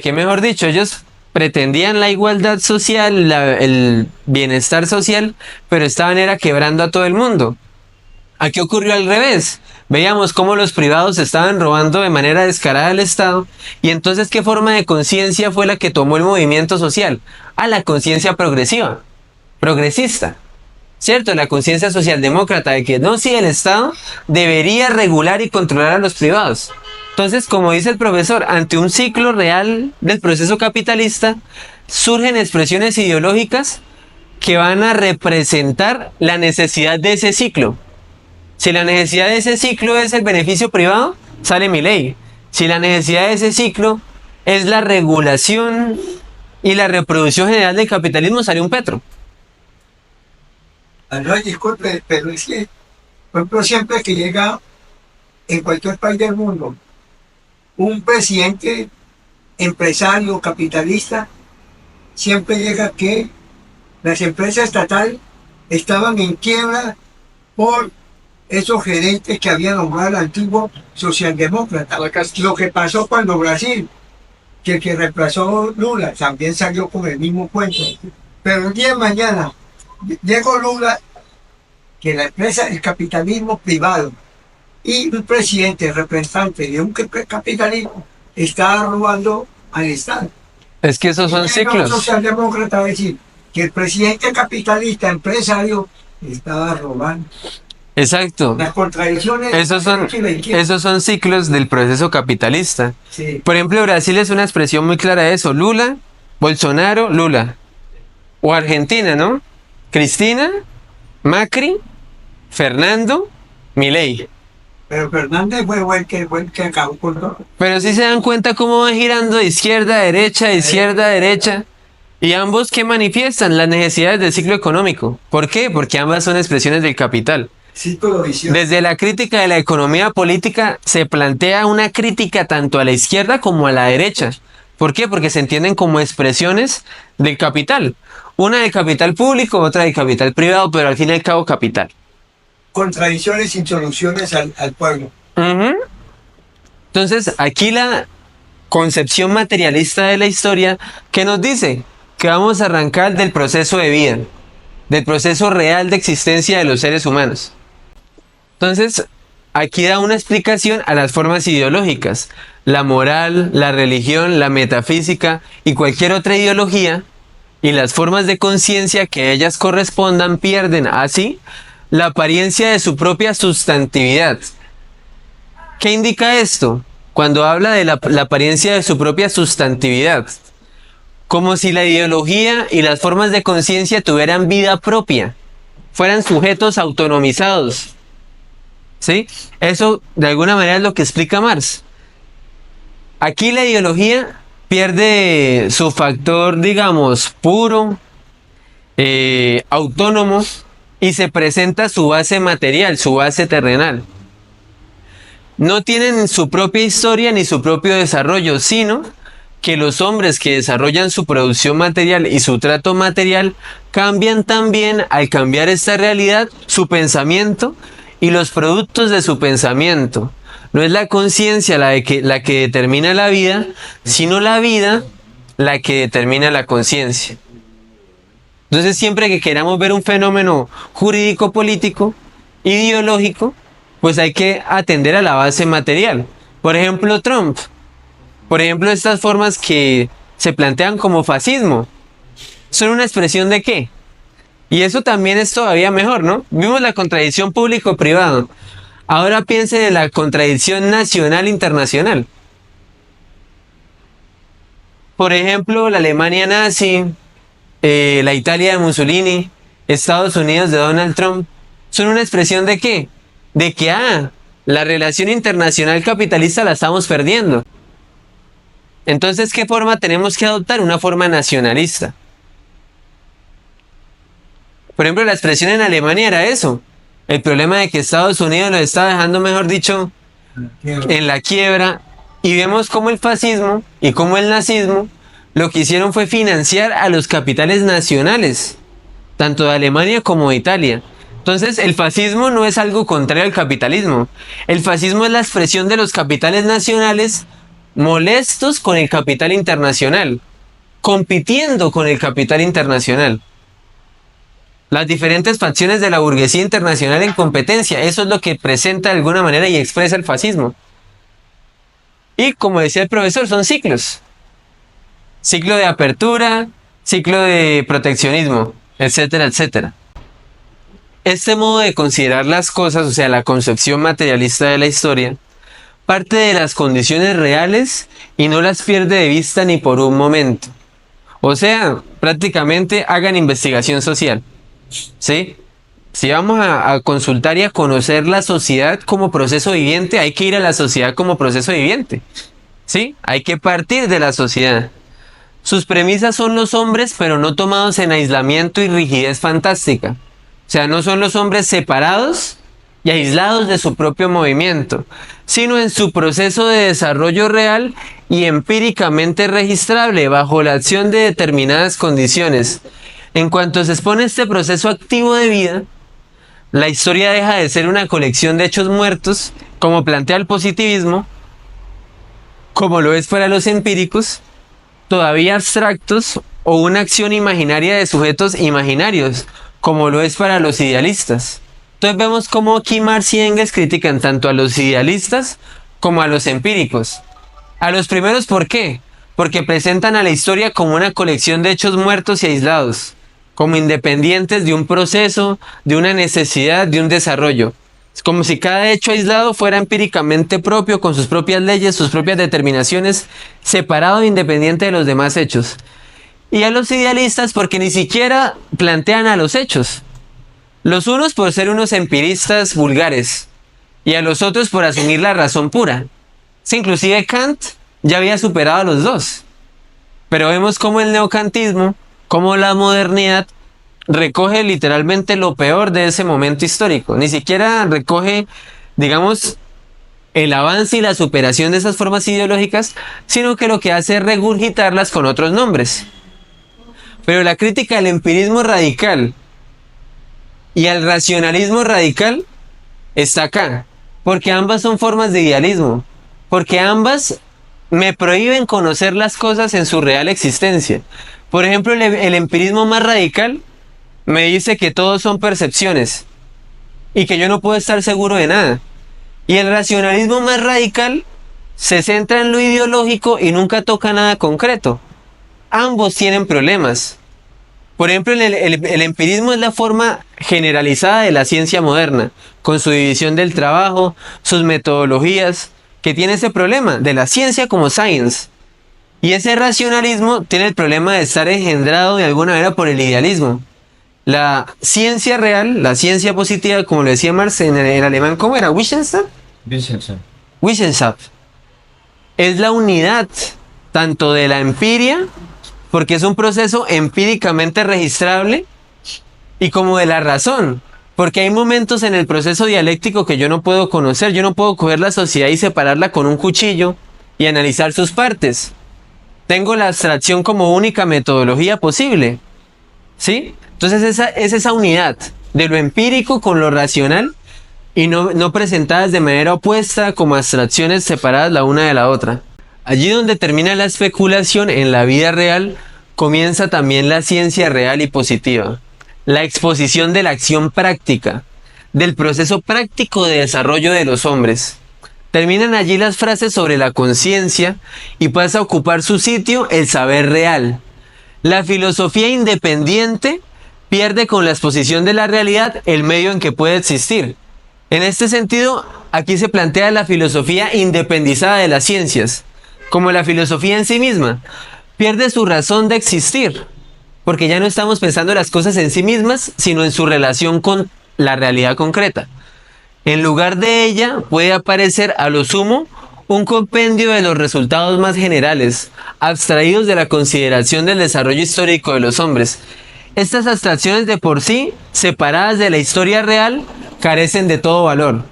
que, mejor dicho, ellos pretendían la igualdad social, el bienestar social, pero era quebrando a todo el mundo. Aquí ocurrió al revés. Veíamos cómo los privados estaban robando de manera descarada al Estado, y entonces, ¿qué forma de conciencia fue la que tomó el movimiento social? La conciencia progresista. ¿Cierto? La conciencia socialdemócrata de que no, sí, el Estado debería regular y controlar a los privados. Entonces, como dice el profesor, ante un ciclo real del proceso capitalista, surgen expresiones ideológicas que van a representar la necesidad de ese ciclo. Si la necesidad de ese ciclo es el beneficio privado, sale Milei. Si la necesidad de ese ciclo es la regulación y la reproducción general del capitalismo, sale un Petro. No, disculpe, pero es que, por ejemplo, siempre que llega en cualquier país del mundo un presidente empresario capitalista, siempre llega que las empresas estatales estaban en quiebra por esos gerentes que había nombrado el antiguo socialdemócrata. Lo que pasó cuando Brasil, que el que reemplazó Lula, también salió con el mismo cuento. Pero el día de mañana llegó Lula, que la empresa, el capitalismo privado, y un presidente representante de un capitalismo estaba robando al Estado. Es que esos son ciclos. Un socialdemócrata va a decir que el presidente capitalista empresario estaba robando. Exacto. Las contradicciones. Esos son ciclos del proceso capitalista. Sí. Por ejemplo, Brasil es una expresión muy clara de eso. Lula, Bolsonaro, Lula. O Argentina, ¿no? Cristina, Macri, Fernando, Milei. Pero Fernández fue el que acabó con todo. Pero si se dan cuenta cómo va girando de izquierda a derecha, de izquierda a derecha. Y ambos que manifiestan las necesidades del ciclo económico. ¿Por qué? Porque ambas son expresiones del capital. Círculo vicioso. Desde la crítica de la economía política se plantea una crítica tanto a la izquierda como a la derecha. ¿Por qué? Porque se entienden como expresiones del capital. Una del capital público, otra del capital privado, pero al fin y al cabo capital. Contradicciones sin soluciones al pueblo. Ujú. Entonces, aquí la concepción materialista de la historia, ¿qué nos dice? Que vamos a arrancar del proceso de vida, del proceso real de existencia de los seres humanos. Entonces, aquí da una explicación a las formas ideológicas. La moral, la religión, la metafísica y cualquier otra ideología y las formas de conciencia que a ellas correspondan pierden así la apariencia de su propia sustantividad. ¿Qué indica esto? Cuando habla de la apariencia de su propia sustantividad. Como si la ideología y las formas de conciencia tuvieran vida propia, fueran sujetos autonomizados. ¿Sí? Eso de alguna manera es lo que explica Marx. Aquí la ideología pierde su factor, digamos, puro, autónomo, y se presenta su base material, su base terrenal. No tienen su propia historia ni su propio desarrollo, sino que los hombres que desarrollan su producción material y su trato material cambian también al cambiar esta realidad su pensamiento y los productos de su pensamiento. No es la conciencia la que determina la vida, sino la vida la que determina la conciencia. Entonces, siempre que queramos ver un fenómeno jurídico-político, ideológico, pues hay que atender a la base material. Por ejemplo, Trump. Por ejemplo, estas formas que se plantean como fascismo, ¿son una expresión de qué? Y eso también es todavía mejor, ¿no? Vimos la contradicción público-privado. Ahora piensen en la contradicción nacional-internacional. Por ejemplo, la Alemania nazi, la Italia de Mussolini, Estados Unidos de Donald Trump, ¿son una expresión de qué? De que, la relación internacional capitalista la estamos perdiendo. Entonces, ¿qué forma tenemos que adoptar? Una forma nacionalista. Por ejemplo, la expresión en Alemania era eso. El problema de que Estados Unidos lo está dejando, mejor dicho, en la quiebra. Y vemos cómo el fascismo y cómo el nazismo lo que hicieron fue financiar a los capitales nacionales, tanto de Alemania como de Italia. Entonces, el fascismo no es algo contrario al capitalismo. El fascismo es la expresión de los capitales nacionales molestos con el capital internacional, compitiendo con el capital internacional. Las diferentes facciones de la burguesía internacional en competencia, eso es lo que presenta de alguna manera y expresa el fascismo. Y como decía el profesor, son ciclos. Ciclo de apertura, ciclo de proteccionismo, etcétera, etcétera. Este modo de considerar las cosas, o sea, la concepción materialista de la historia, parte de las condiciones reales y no las pierde de vista ni por un momento. O sea, prácticamente hagan investigación social. ¿Sí? Si vamos a consultar y a conocer la sociedad como proceso viviente, hay que ir a la sociedad como proceso viviente. ¿Sí? Hay que partir de la sociedad. Sus premisas son los hombres, pero no tomados en aislamiento y rigidez fantástica. O sea, no son los hombres separados y aislados de su propio movimiento, sino en su proceso de desarrollo real y empíricamente registrable bajo la acción de determinadas condiciones. En cuanto se expone este proceso activo de vida, la historia deja de ser una colección de hechos muertos, como plantea el positivismo, como lo es para los empíricos, todavía abstractos, o una acción imaginaria de sujetos imaginarios, como lo es para los idealistas. Entonces vemos cómo aquí Marx y Engels critican tanto a los idealistas como a los empíricos. A los primeros, ¿por qué? Porque presentan a la historia como una colección de hechos muertos y aislados, como independientes de un proceso, de una necesidad, de un desarrollo. Es como si cada hecho aislado fuera empíricamente propio, con sus propias leyes, sus propias determinaciones, separado e independiente de los demás hechos. Y a los idealistas porque ni siquiera plantean a los hechos. Los unos por ser unos empiristas vulgares y a los otros por asumir la razón pura. Sí, inclusive Kant ya había superado a los dos. Pero vemos cómo el neocantismo, cómo la modernidad recoge literalmente lo peor de ese momento histórico. Ni siquiera recoge, digamos, el avance y la superación de esas formas ideológicas, sino que lo que hace es regurgitarlas con otros nombres. Pero la crítica al empirismo radical y al racionalismo radical está acá, porque ambas son formas de idealismo, porque ambas me prohíben conocer las cosas en su real existencia. Por ejemplo, el empirismo más radical me dice que todos son percepciones y que yo no puedo estar seguro de nada. Y el racionalismo más radical se centra en lo ideológico y nunca toca nada concreto. Ambos tienen problemas. Por ejemplo, el empirismo es la forma generalizada de la ciencia moderna, con su división del trabajo, sus metodologías, que tiene ese problema de la ciencia como science. Y ese racionalismo tiene el problema de estar engendrado de alguna manera por el idealismo. La ciencia real, la ciencia positiva, como lo decía Marx en alemán, ¿cómo era? Wissenschaft. Wissenschaft. Es la unidad tanto de la empiria, porque es un proceso empíricamente registrable, y como de la razón, porque hay momentos en el proceso dialéctico que yo no puedo conocer. Yo no puedo coger la sociedad y separarla con un cuchillo y analizar sus partes. Tengo la abstracción como única metodología posible, ¿sí? Entonces es esa unidad de lo empírico con lo racional y no presentadas de manera opuesta como abstracciones separadas la una de la otra. Allí donde termina la especulación en la vida real, comienza también la ciencia real y positiva. La exposición de la acción práctica, del proceso práctico de desarrollo de los hombres. Terminan allí las frases sobre la conciencia y pasa a ocupar su sitio el saber real. La filosofía independiente pierde con la exposición de la realidad el medio en que puede existir. En este sentido, aquí se plantea la filosofía independizada de las ciencias, como la filosofía en sí misma. Pierde su razón de existir, porque ya no estamos pensando las cosas en sí mismas, sino en su relación con la realidad concreta. En lugar de ella puede aparecer a lo sumo un compendio de los resultados más generales, abstraídos de la consideración del desarrollo histórico de los hombres. Estas abstracciones de por sí, separadas de la historia real, carecen de todo valor.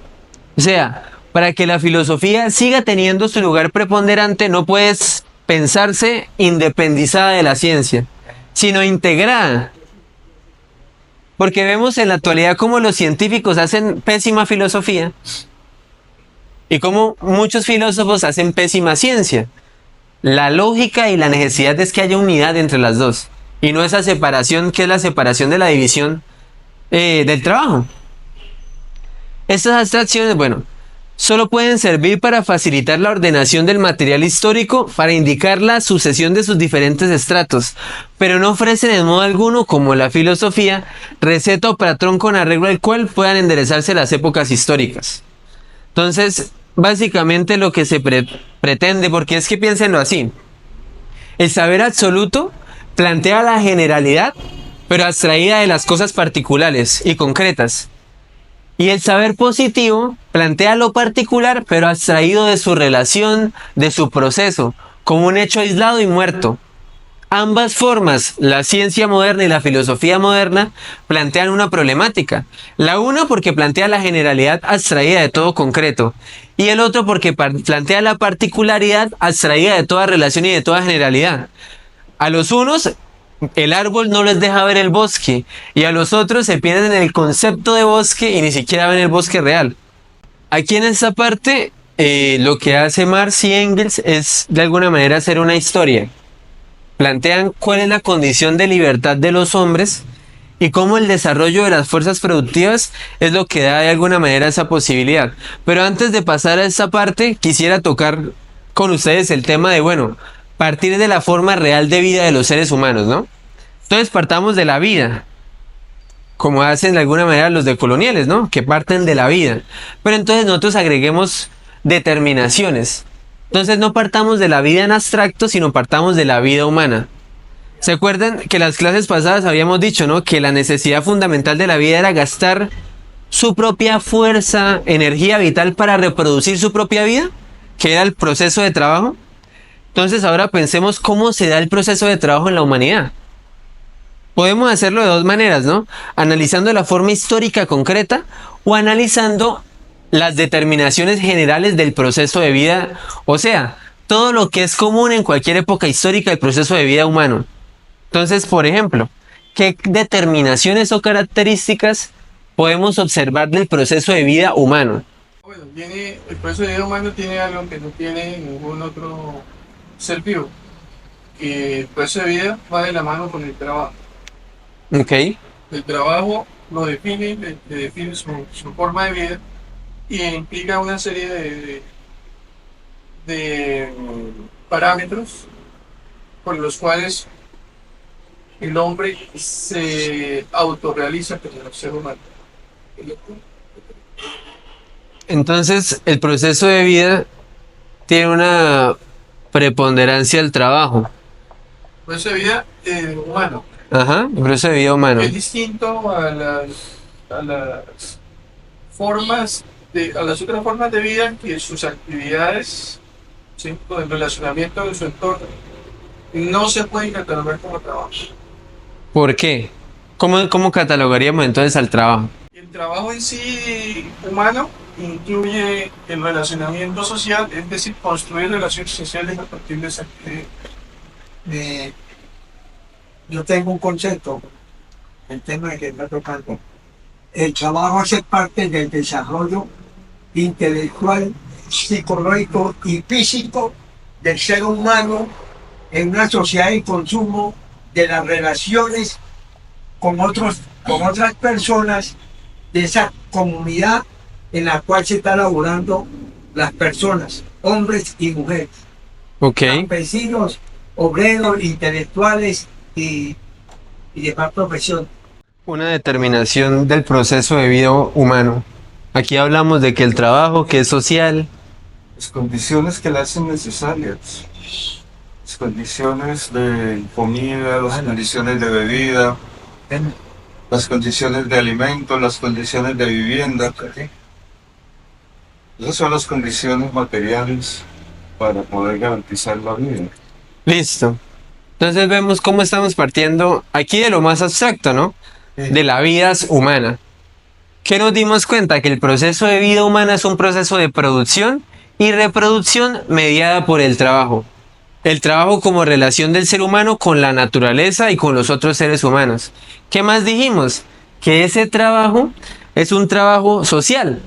O sea, para que la filosofía siga teniendo su lugar preponderante, no puede pensarse independizada de la ciencia, sino integrada. Porque vemos en la actualidad cómo los científicos hacen pésima filosofía y cómo muchos filósofos hacen pésima ciencia. La lógica y la necesidad es que haya unidad entre las dos y no esa separación que es la separación de la división del trabajo. Estas abstracciones, bueno, solo pueden servir para facilitar la ordenación del material histórico, para indicar la sucesión de sus diferentes estratos, pero no ofrecen en modo alguno, como la filosofía, receta o patrón con arreglo al cual puedan enderezarse las épocas históricas. Entonces, básicamente lo que se pretende, porque es que piénsenlo así, el saber absoluto plantea la generalidad, pero abstraída de las cosas particulares y concretas. Y el saber positivo plantea lo particular, pero abstraído de su relación, de su proceso, como un hecho aislado y muerto. Ambas formas, la ciencia moderna y la filosofía moderna, plantean una problemática. La una porque plantea la generalidad abstraída de todo concreto, y el otro porque plantea la particularidad abstraída de toda relación y de toda generalidad. A los unos, el árbol no les deja ver el bosque, y a los otros se pierden en el concepto de bosque y ni siquiera ven el bosque real. Aquí en esta parte, lo que hace Marx y Engels es de alguna manera hacer una historia. Plantean cuál es la condición de libertad de los hombres y cómo el desarrollo de las fuerzas productivas es lo que da de alguna manera esa posibilidad. Pero antes de pasar a esta parte, quisiera tocar con ustedes el tema de, bueno, partir de la forma real de vida de los seres humanos, ¿no? Entonces partamos de la vida. como hacen de alguna manera los decoloniales, ¿no? Que parten de la vida. Pero entonces nosotros agreguemos determinaciones. Entonces no partamos de la vida en abstracto, sino partamos de la vida humana. ¿Se acuerdan que las clases pasadas habíamos dicho, ¿no? Que la necesidad fundamental de la vida era gastar su propia fuerza, energía vital para reproducir su propia vida, que era el proceso de trabajo. Entonces ahora pensemos cómo se da el proceso de trabajo en la humanidad. Podemos hacerlo de dos maneras, ¿no? Analizando la forma histórica concreta o analizando las determinaciones generales del proceso de vida, o sea, todo lo que es común en cualquier época histórica del proceso de vida humano. Entonces, por ejemplo, ¿qué determinaciones o características podemos observar del proceso de vida humano? Bueno, el proceso de vida humano tiene algo que no tiene ningún otro ser vivo. Que el proceso de vida va de la mano con el trabajo. Ok. El trabajo lo define, le define su forma de vida y implica una serie de parámetros por los cuales el hombre se autorrealiza como ser humano. Entonces, el proceso de vida tiene una preponderancia del trabajo. El proceso de vida humano Ajá, el proceso de vida humano. es distinto a las formas a las otras formas de vida que sus actividades, ¿sí? Con el relacionamiento de su entorno no se pueden catalogar como trabajo. ¿Por qué? ¿Cómo catalogaríamos entonces al trabajo? El trabajo en sí humano incluye el relacionamiento social, es decir, construir relaciones sociales a partir de esa actividad. Yo tengo un concepto, el tema que está tocando. El trabajo hace parte del desarrollo intelectual, psicológico y físico del ser humano en una sociedad de consumo, de las relaciones con otras personas, de esa comunidad en la cual se está laborando las personas, hombres y mujeres, Ok. campesinos, obreros, intelectuales y demás profesiones. Una determinación del proceso de vida humano. Aquí hablamos de que el trabajo, que es social. Las condiciones que la hacen necesarias. Las condiciones de comida, las condiciones de bebida, las condiciones de alimento, las condiciones de vivienda. Esas son las condiciones materiales para poder garantizar la vida. Listo. Entonces vemos cómo estamos partiendo aquí de lo más abstracto, ¿no? De la vida humana. ¿Qué nos dimos cuenta? Que el proceso de vida humana es un proceso de producción y reproducción mediada por el trabajo. El trabajo como relación del ser humano con la naturaleza y con los otros seres humanos. ¿Qué más dijimos? Que ese trabajo es un trabajo social.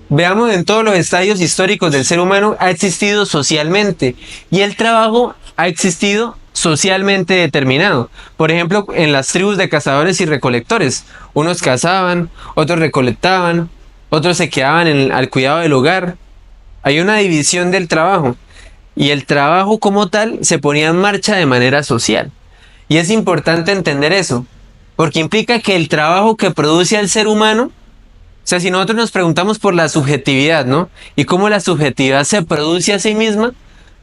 Veamos, en todos los estadios históricos del ser humano ha existido socialmente y el trabajo ha existido socialmente determinado. Por ejemplo, en las tribus de cazadores y recolectores, unos cazaban, otros recolectaban, otros se quedaban al cuidado del hogar. Hay una división del trabajo y el trabajo como tal se ponía en marcha de manera social. Y es importante entender eso, porque implica que el trabajo que produce al ser humano, o sea, si nosotros nos preguntamos por la subjetividad, ¿no? Y cómo la subjetividad se produce a sí misma,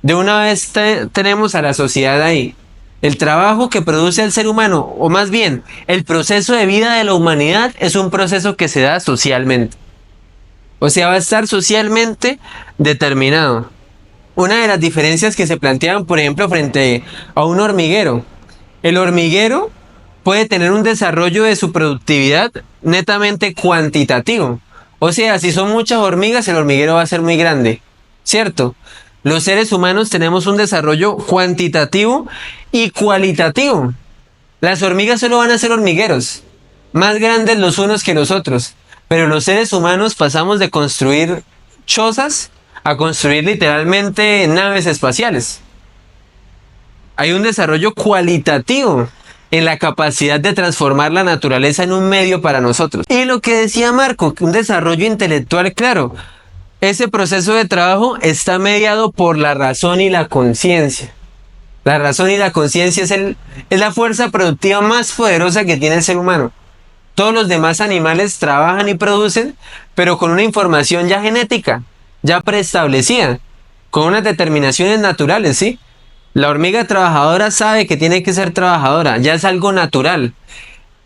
de una vez tenemos a la sociedad ahí. El trabajo que produce al ser humano, o más bien, el proceso de vida de la humanidad es un proceso que se da socialmente. O sea, va a estar socialmente determinado. Una de las diferencias que se planteaban, por ejemplo, frente a un hormiguero. El hormiguero puede tener un desarrollo de su productividad netamente cuantitativo. O sea, si son muchas hormigas, el hormiguero va a ser muy grande, ¿cierto? Los seres humanos tenemos un desarrollo cuantitativo y cualitativo. Las hormigas solo van a ser hormigueros, más grandes los unos que los otros. Pero los seres humanos pasamos de construir chozas a construir literalmente naves espaciales. Hay un desarrollo cualitativo en la capacidad de transformar la naturaleza en un medio para nosotros. Y lo que decía Marco, un desarrollo intelectual, claro. Ese proceso de trabajo está mediado por la razón y la conciencia. La razón y la conciencia es la fuerza productiva más poderosa que tiene el ser humano. Todos los demás animales trabajan y producen, pero con una información ya genética, ya preestablecida, con unas determinaciones naturales, ¿sí? La hormiga trabajadora sabe que tiene que ser trabajadora, ya es algo natural.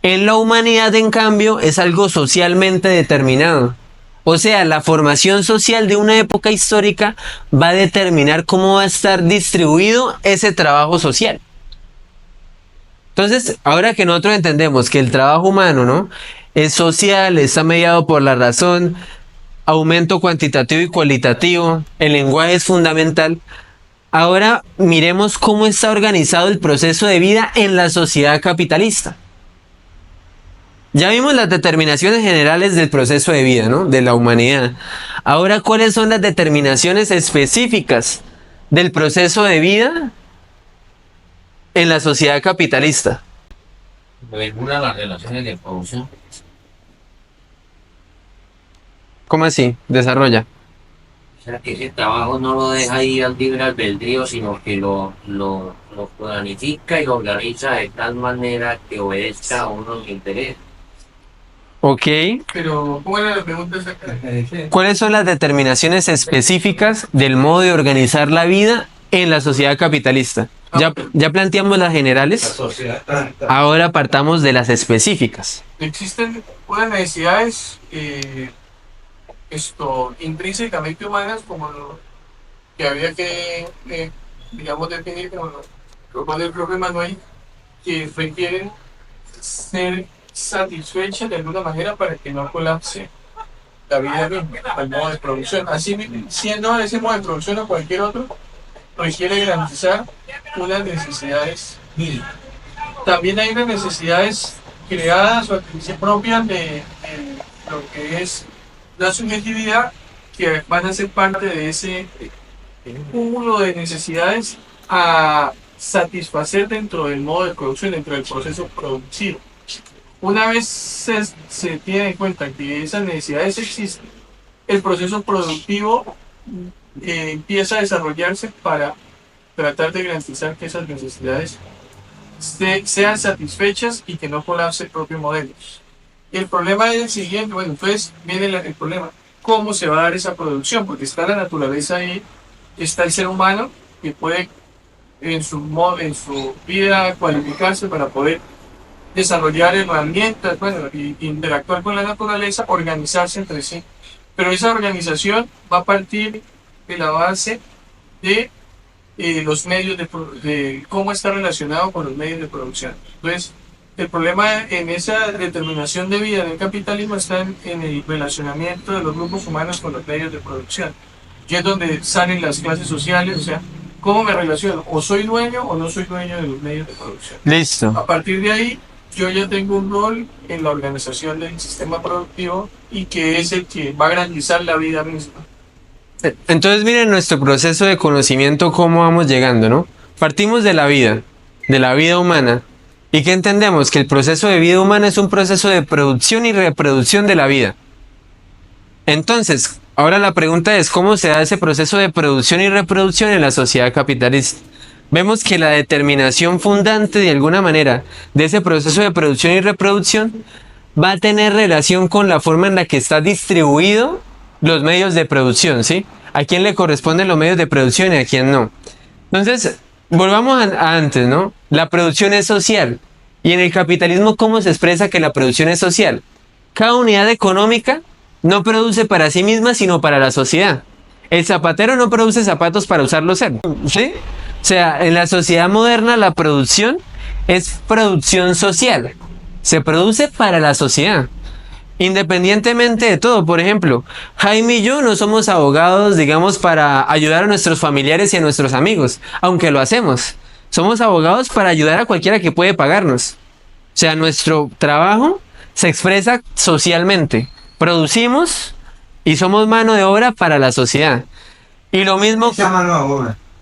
En la humanidad, en cambio, es algo socialmente determinado. O sea, la formación social de una época histórica va a determinar cómo va a estar distribuido ese trabajo social. Entonces, ahora que nosotros entendemos que el trabajo humano, ¿no?, es social, está mediado por la razón, aumento cuantitativo y cualitativo, el lenguaje es fundamental. Ahora miremos cómo está organizado el proceso de vida en la sociedad capitalista. Ya vimos las determinaciones generales del proceso de vida, ¿no?, de la humanidad. Ahora, ¿cuáles son las determinaciones específicas del proceso de vida en la sociedad capitalista? Regula las relaciones de producción. ¿Cómo así? Desarrolla. O sea, que ese trabajo no lo deja ir al libre albedrío, sino que lo planifica y lo organiza de tal manera que obedezca a unos intereses. Ok. Pero, ¿cómo era la pregunta exacta? ¿Cuáles son las determinaciones específicas del modo de organizar la vida en la sociedad capitalista? Ya planteamos las generales, ahora partamos de las específicas. Existen unas necesidades intrínsecamente humanas, como lo que habría que, digamos, definir como lo propone el profe Manuel, que requieren ser satisfechas de alguna manera para que no colapse la vida misma, el modo de producción. Así, siendo ese modo de producción o cualquier otro, requiere garantizar unas necesidades mínimas. También hay unas necesidades creadas o propias de lo que es la subjetividad, que van a ser parte de ese cúmulo de necesidades a satisfacer dentro del modo de producción, dentro del proceso productivo. Una vez se tiene en cuenta que esas necesidades existen, el proceso productivo empieza a desarrollarse para tratar de garantizar que esas necesidades sean satisfechas y que no colapse el propio modelo. El problema es el siguiente, bueno, entonces viene el problema, ¿cómo se va a dar esa producción? Porque está la naturaleza ahí, está el ser humano que puede en su vida cualificarse para poder desarrollar herramientas, bueno, y interactuar con la naturaleza, organizarse entre sí. Pero esa organización va a partir de la base de los medios de cómo está relacionado con los medios de producción. Entonces, el problema en esa determinación de vida del capitalismo está en el relacionamiento de los grupos humanos con los medios de producción. Y es donde salen las clases sociales, o sea, ¿cómo me relaciono? ¿O soy dueño o no soy dueño de los medios de producción? Listo. A partir de ahí, yo ya tengo un rol en la organización del sistema productivo y que es el que va a garantizar la vida misma. Entonces miren nuestro proceso de conocimiento, cómo vamos llegando, ¿no? Partimos de la vida humana. ¿Y qué entendemos? Que el proceso de vida humana es un proceso de producción y reproducción de la vida. Entonces, ahora la pregunta es, ¿cómo se da ese proceso de producción y reproducción en la sociedad capitalista? Vemos que la determinación fundante, de alguna manera, de ese proceso de producción y reproducción va a tener relación con la forma en la que está distribuido los medios de producción, ¿sí? A quién le corresponden los medios de producción y a quién no. Entonces, volvamos a antes, ¿no? La producción es social. Y en el capitalismo, ¿cómo se expresa que la producción es social? Cada unidad económica no produce para sí misma, sino para la sociedad. El zapatero no produce zapatos para usarlos él, ¿sí? O sea, en la sociedad moderna la producción es producción social. Se produce para la sociedad. Independientemente de todo, por ejemplo, Jaime y yo no somos abogados, digamos, para ayudar a nuestros familiares y a nuestros amigos, aunque lo hacemos. Somos abogados para ayudar a cualquiera que puede pagarnos. O sea, nuestro trabajo se expresa socialmente. Producimos y somos mano de obra para la sociedad. Y lo mismo,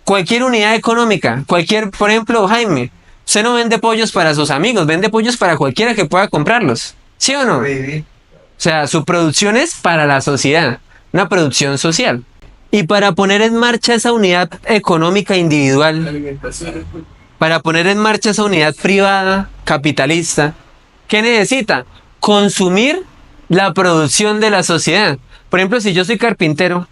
cualquier unidad económica, por ejemplo, Jaime, usted no vende pollos para sus amigos, vende pollos para cualquiera que pueda comprarlos. ¿Sí o no? O sea, su producción es para la sociedad, una producción social. Y para poner en marcha esa unidad económica individual, para poner en marcha esa unidad privada, capitalista, ¿qué necesita? consumir la producción de la sociedad. Por ejemplo, si yo soy carpintero,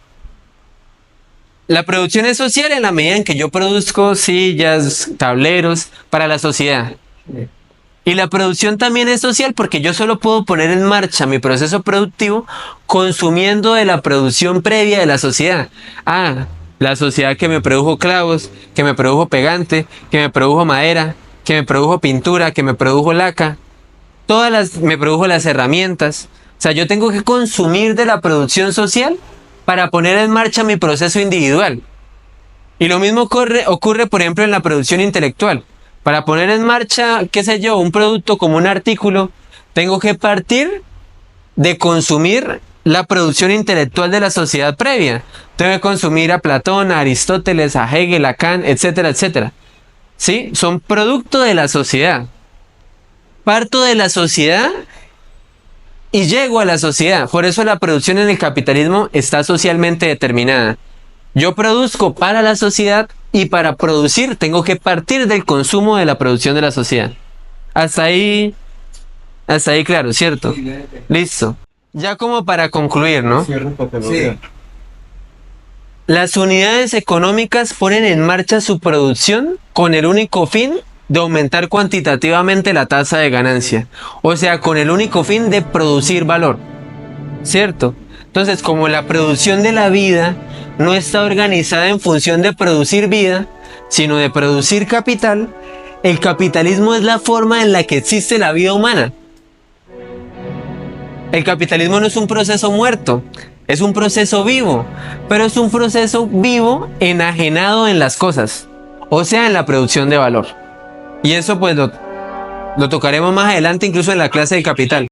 la producción es social en la medida en que yo produzco sillas, tableros para la sociedad. Y la producción también es social porque yo solo puedo poner en marcha mi proceso productivo consumiendo de la producción previa de la sociedad. Ah, la sociedad que me produjo clavos, que me produjo pegante, que me produjo madera, que me produjo pintura, que me produjo laca. Me produjo las herramientas. O sea, yo tengo que consumir de la producción social para poner en marcha mi proceso individual. Y lo mismo ocurre, por ejemplo, en la producción intelectual. Para poner en marcha, qué sé yo, un producto como un artículo, tengo que partir de consumir la producción intelectual de la sociedad previa. Tengo que consumir a Platón, a Aristóteles, a Hegel, a Kant, etcétera, etcétera. ¿Sí? Son producto de la sociedad. Parto de la sociedad y llego a la sociedad. Por eso la producción en el capitalismo está socialmente determinada. Yo produzco para la sociedad y para producir tengo que partir del consumo de la producción de la sociedad. Hasta ahí claro, ¿cierto? Listo. Ya como para concluir, ¿no? Sí. Las unidades económicas ponen en marcha su producción con el único fin de aumentar cuantitativamente la tasa de ganancia. O sea, con el único fin de producir valor. ¿Cierto? Entonces, como la producción de la vida no está organizada en función de producir vida, sino de producir capital, el capitalismo es la forma en la que existe la vida humana. El capitalismo no es un proceso muerto, es un proceso vivo, pero es un proceso vivo enajenado en las cosas, o sea, en la producción de valor. Y eso pues lo tocaremos más adelante, incluso en la clase del capital.